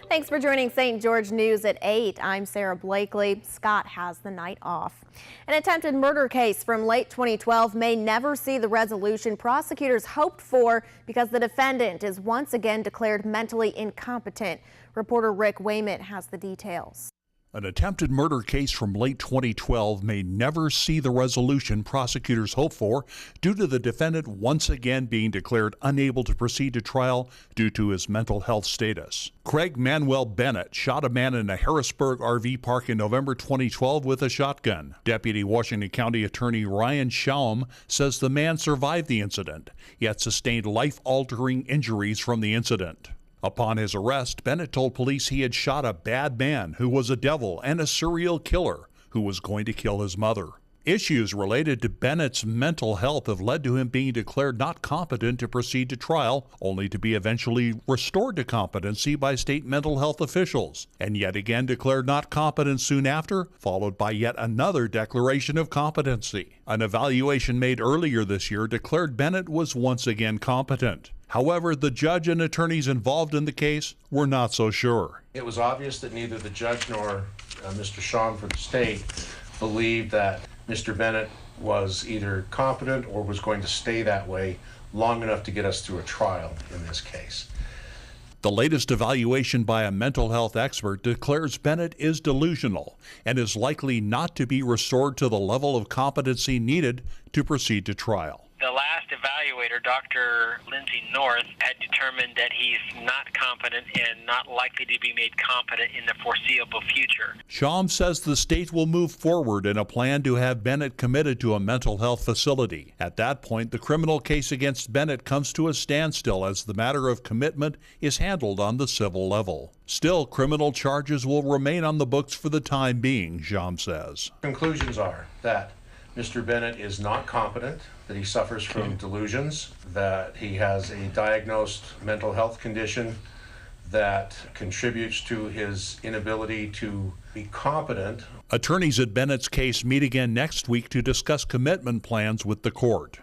Thanks for joining St. George News at 8. I'm Sarah Blakely. Scott has the night off. An attempted murder case from late 2012 may never see the resolution prosecutors hoped for because the defendant is once again declared mentally incompetent. Reporter Rick Wayment has the details. An attempted murder case from late 2012 may never see the resolution prosecutors hope for due to the defendant once again being declared unable to proceed to trial due to his mental health status. Craig Manuel Bennett shot a man in a Harrisburg RV park in November 2012 with a shotgun. Deputy Washington County Attorney Ryan Schaum says the man survived the incident, yet sustained life-altering injuries from the incident. Upon his arrest, Bennett told police he had shot a bad man who was a devil and a serial killer who was going to kill his mother. Issues related to Bennett's mental health have led to him being declared not competent to proceed to trial, only to be eventually restored to competency by state mental health officials, and yet again declared not competent soon after, followed by yet another declaration of competency. An evaluation made earlier this year declared Bennett was once again competent. However, the judge and attorneys involved in the case were not so sure. It was obvious that neither the judge nor Mr. Schaum for the state believed that Mr. Bennett was either competent or was going to stay that way long enough to get us through a trial in this case. The latest evaluation by a mental health expert declares Bennett is delusional and is likely not to be restored to the level of competency needed to proceed to trial. The last evaluator, Dr. Lindsay North, had determined that he's not competent and not likely to be made competent in the foreseeable future. Schaum says the state will move forward in a plan to have Bennett committed to a mental health facility. At that point, the criminal case against Bennett comes to a standstill as the matter of commitment is handled on the civil level. Still, criminal charges will remain on the books for the time being, Schaum says. Conclusions are that Mr. Bennett is not competent, that he suffers from delusions, that he has a diagnosed mental health condition that contributes to his inability to be competent. Attorneys at Bennett's case meet again next week to discuss commitment plans with the court.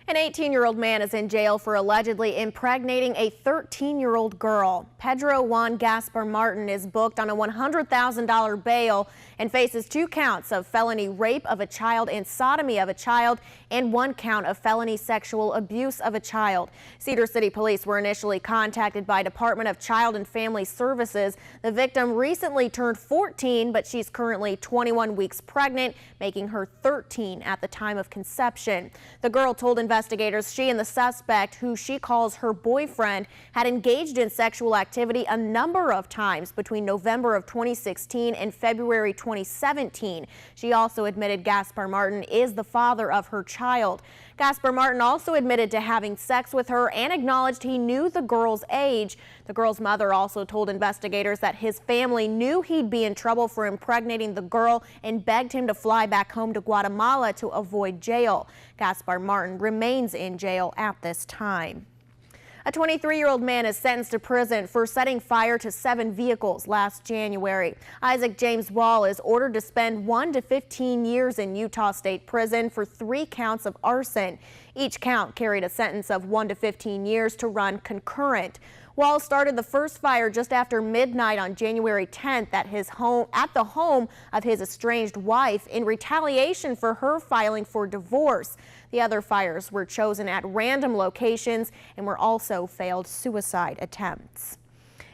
An 18-year-old man is in jail for allegedly impregnating a 13-year-old girl. Pedro Juan Gaspar Martin is booked on a $100,000 bail and faces 2 counts of felony rape of a child and sodomy of a child and 1 count of felony sexual abuse of a child. Cedar City Police were initially contacted by Department of Child and Family Services. The victim recently turned 14, but she's currently 21 weeks pregnant, making her 13 at the time of conception. The girl told investigators she and the suspect, who she calls her boyfriend, had engaged in sexual activity a number of times between November of 2016 and February 2017. She also admitted Gaspar Martin is the father of her child. Gaspar Martin also admitted to having sex with her and acknowledged he knew the girl's age. The girl's mother also told investigators that his family knew he'd be in trouble for impregnating the girl and begged him to fly back home to Guatemala to avoid jail. Gaspar Martin remains in jail at this time. A 23-year-old man is sentenced to prison for setting fire to 7 vehicles last January. Isaac James Wall is ordered to spend 1 to 15 years in Utah State Prison for 3 counts of arson. Each count carried a sentence of 1 to 15 years to run concurrent. Wall started the first fire just after midnight on January 10th at the home of his estranged wife in retaliation for her filing for divorce. The other fires were chosen at random locations and were also failed suicide attempts.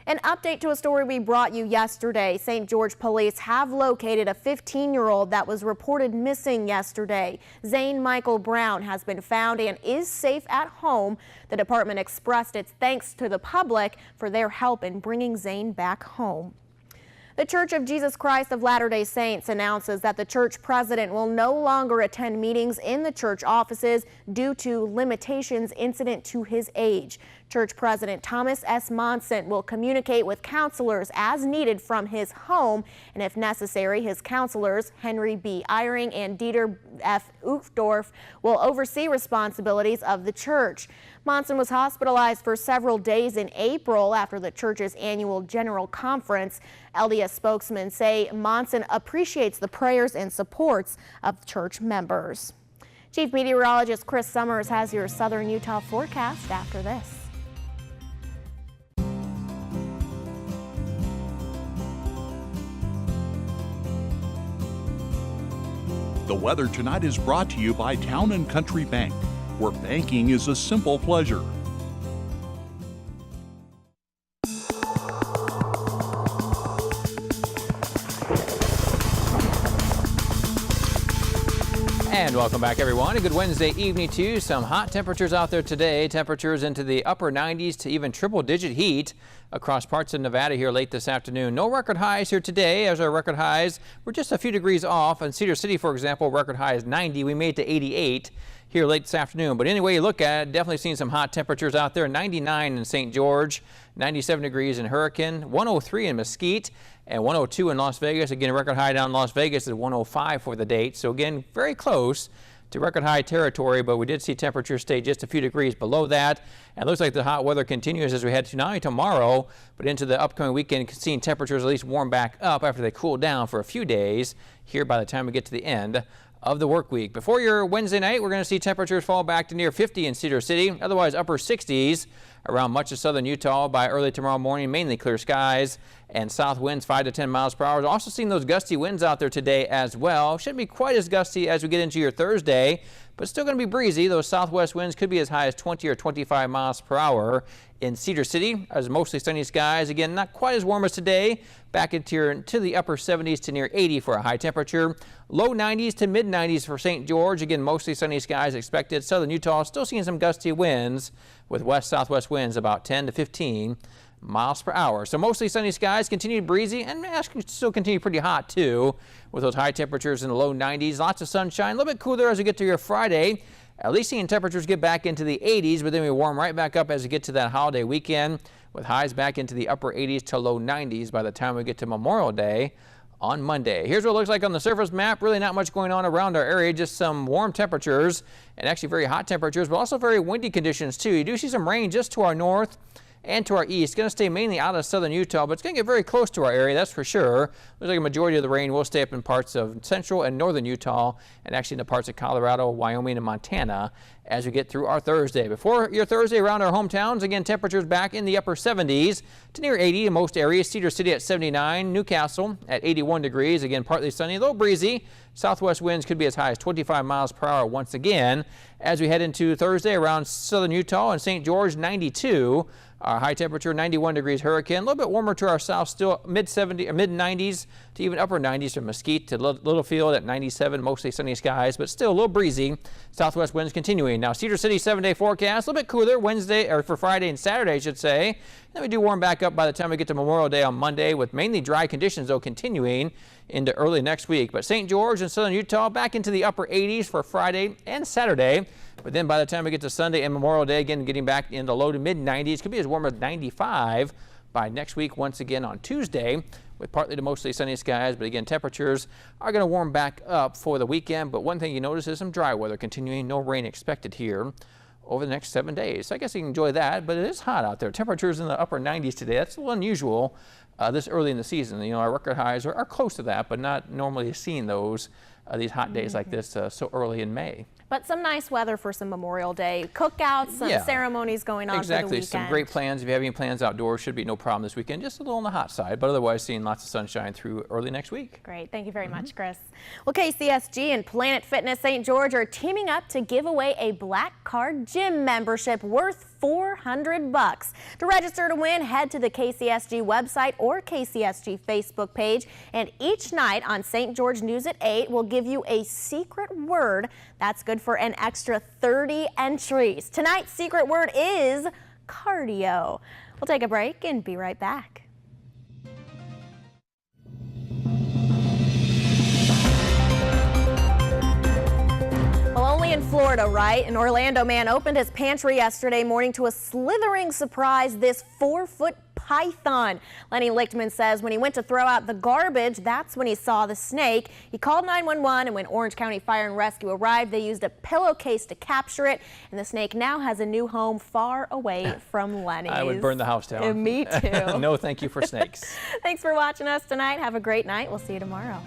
An update to a story we brought you yesterday. St. George police have located a 15-year-old that was reported missing yesterday. Zane Michael Brown has been found and is safe at home. The department expressed its thanks to the public for their help in bringing Zane back home. The Church of Jesus Christ of Latter-day Saints announces that the church president will no longer attend meetings in the church offices due to limitations incident to his age. Church President Thomas S. Monson will communicate with counselors as needed from his home, and if necessary, his counselors, Henry B. Eyring and Dieter F. Uchtdorf, will oversee responsibilities of the church. Monson was hospitalized for several days in April after the church's annual general conference. LDS spokesmen say Monson appreciates the prayers and supports of church members. Chief Meteorologist Chris Summers has your Southern Utah forecast after this. The weather tonight is brought to you by Town & Country Bank, where banking is a simple pleasure. And welcome back, everyone. A good Wednesday evening to you. Some hot temperatures out there today. Temperatures into the upper 90s to even triple-digit heat across parts of Nevada here late this afternoon. No record highs here today, as our record highs were just a few degrees off. In Cedar City, for example, record high is 90. We made it to 88 here late this afternoon. But anyway you look at it, definitely seen some hot temperatures out there. 99 in St. George, 97 degrees in Hurricane, 103 in Mesquite, and 102 in Las Vegas. Again, record high down in Las Vegas is 105 for the date. So again, very close to record high territory, but we did see temperatures stay just a few degrees below that. And it looks like the hot weather continues as we head to not only tomorrow, but into the upcoming weekend, seeing temperatures at least warm back up after they cool down for a few days here by the time we get to the end of the work week. Before your Wednesday night, we're going to see temperatures fall back to near 50 in Cedar City, otherwise upper 60s around much of southern Utah by early tomorrow morning, mainly clear skies and south winds 5 to 10 miles per hour. Also seeing those gusty winds out there today as well. Shouldn't be quite as gusty as we get into your Thursday, but still going to be breezy. Those southwest winds could be as high as 20 or 25 miles per hour in Cedar City, as mostly sunny skies. Again, not quite as warm as today. Back into the upper 70s to near 80 for a high temperature. Low 90s to mid 90s for St. George. Again, mostly sunny skies expected. Southern Utah still seeing some gusty winds with west-southwest winds about 10 to 15 miles per hour. So mostly sunny skies, continue breezy, and still continue pretty hot too, with those high temperatures in the low 90s. Lots of sunshine, a little bit cooler as we get to your Friday. At least seeing temperatures get back into the 80s, but then we warm right back up as we get to that holiday weekend, with highs back into the upper 80s to low 90s by the time we get to Memorial Day on Monday. Here's what it looks like on the surface map. Really not much going on around our area, just some warm temperatures and actually very hot temperatures, but also very windy conditions too. You do see some rain just to our north and to our east. Going to stay mainly out of southern Utah, but it's going to get very close to our area, that's for sure. Looks like a majority of the rain will stay up in parts of central and northern Utah, and actually in the parts of Colorado, Wyoming, and Montana as we get through our Thursday. Before your Thursday around our hometowns, again, temperatures back in the upper 70s to near 80 in most areas. Cedar City at 79, Newcastle at 81 degrees. Again, partly sunny, a little breezy. Southwest winds could be as high as 25 miles per hour once again. As we head into Thursday around southern Utah and St. George, 92. Our high temperature, 91 degrees Hurricane. A little bit warmer to our south, still mid-70s or mid-90s to even upper 90s from Mesquite to Littlefield at 97, mostly sunny skies, but still a little breezy. Southwest winds continuing. Now, Cedar City 7-day forecast, a little bit cooler Wednesday, or for Friday and Saturday, I should say. Then we do warm back up by the time we get to Memorial Day on Monday, with mainly dry conditions, though, continuing into early next week. But St. George and southern Utah back into the upper 80s for Friday and Saturday. But then by the time we get to Sunday and Memorial Day, again, getting back in the low to mid 90s, could be as warm as 95 by next week once again on Tuesday, with partly to mostly sunny skies. But again, temperatures are going to warm back up for the weekend. But one thing you notice is some dry weather continuing. No rain expected here over the next 7 days. So I guess you can enjoy that, but it is hot out there. Temperatures in the upper 90s today. That's a little unusual this early in the season. You know, our record highs are close to that, but not normally seeing those these hot days like this so early in May. But some nice weather for some Memorial Day cookouts, some ceremonies going on for the weekend. Exactly, some great plans. If you have any plans outdoors, should be no problem this weekend. Just a little on the hot side, but otherwise seeing lots of sunshine through early next week. Great, thank you very much, Chris. Well, KCSG and Planet Fitness St. George are teaming up to give away a Black Card gym membership worth $400. To register to win, head to the KCSG website or KCSG Facebook page, and each night on St. George News at 8 will give you a secret word that's good for an extra 30 entries. Tonight's secret word is cardio. We'll take a break and be right back. Well, only in Florida, right? An Orlando man opened his pantry yesterday morning to a slithering surprise, this 4-foot python. Lenny Lichtman says when he went to throw out the garbage, that's when he saw the snake. He called 911, and when Orange County Fire and Rescue arrived, they used a pillowcase to capture it, and the snake now has a new home far away from Lenny's. I would burn the house down. Me too. No, thank you for snakes. Thanks for watching us tonight. Have a great night. We'll see you tomorrow.